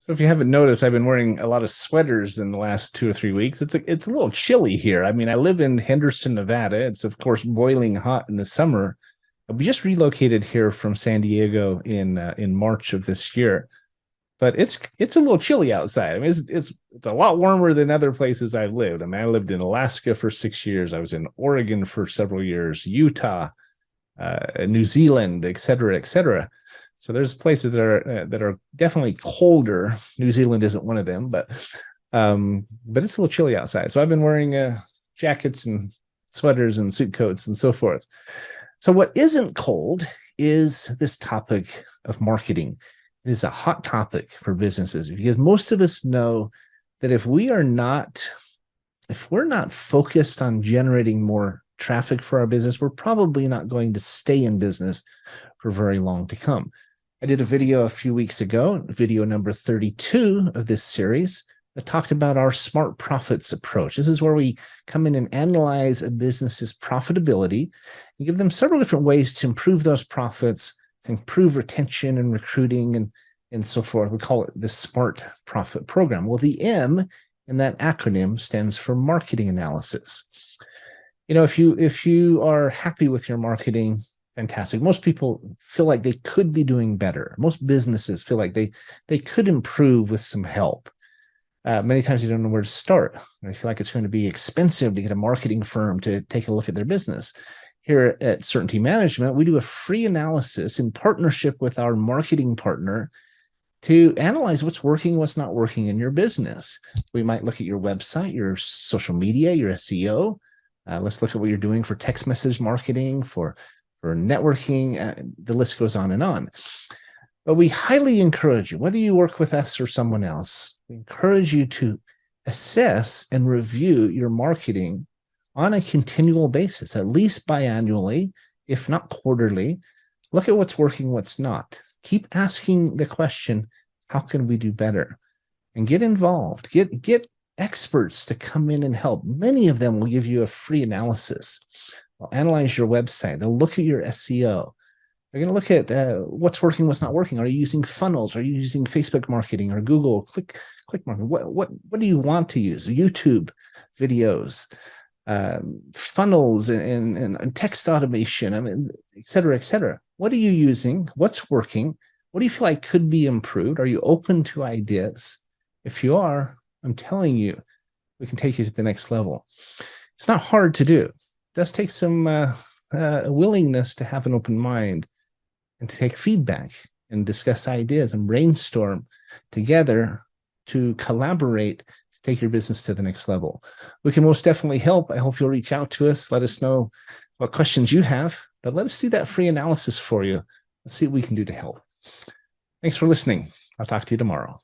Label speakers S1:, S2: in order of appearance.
S1: So if you haven't noticed, I've been wearing a lot of sweaters in the last 2 or 3 weeks. It's a little chilly here. I mean, I live in Henderson, Nevada. It's of course boiling hot in the summer. We just relocated here from San Diego in March of this year, but it's a little chilly outside. I mean, it's a lot warmer than other places I've lived. I mean, I lived in Alaska for 6 years. I was in Oregon for several years, Utah, New Zealand, et cetera, et cetera. So there's places that are definitely colder. New Zealand isn't one of them, but it's a little chilly outside. So I've been wearing jackets and sweaters and suit coats and so forth. So what isn't cold is this topic of marketing. It is a hot topic for businesses because most of us know that if we're not focused on generating more traffic for our business, we're probably not going to stay in business for very long to come. I did a video a few weeks ago, video number 32 of this series, that talked about our smart profits approach. This is where we come in and analyze a business's profitability and give them several different ways to improve those profits, to improve retention and recruiting and so forth. We call it the Smart Profit Program. Well, the M in that acronym stands for marketing analysis. You know, if you are happy with your marketing, fantastic. Most people feel like they could be doing better. Most businesses feel like they could improve with some help. Many times they don't know where to start. They feel like it's going to be expensive to get a marketing firm to take a look at their business. Here at Certainty Management, we do a free analysis in partnership with our marketing partner to analyze what's working, what's not working in your business. We might look at your website, your social media, your SEO. Let's look at what you're doing for text message marketing, for networking. The list goes on and on. But we highly encourage you, whether you work with us or someone else, we encourage you to assess and review your marketing on a continual basis, at least biannually, if not quarterly. Look at what's working, what's not. Keep asking the question, how can we do better? And get involved. Get experts to come in and help. Many of them will give you a free analysis. They'll analyze your website. They'll look at your SEO. They're going to look at what's working, what's not working. Are you using funnels? Are you using Facebook marketing or Google click marketing? What do you want to use? YouTube videos, funnels and text automation. I mean, et cetera, et cetera. What are you using? What's working? What do you feel like could be improved? Are you open to ideas? If you are, I'm telling you, we can take you to the next level. It's not hard to do. It does take some willingness to have an open mind and to take feedback and discuss ideas and brainstorm together to collaborate to take your business to the next level. We can most definitely help. I hope you'll reach out to us. Let us know what questions you have, but let us do that free analysis for you. Let's see what we can do to help. Thanks for listening. I'll talk to you tomorrow.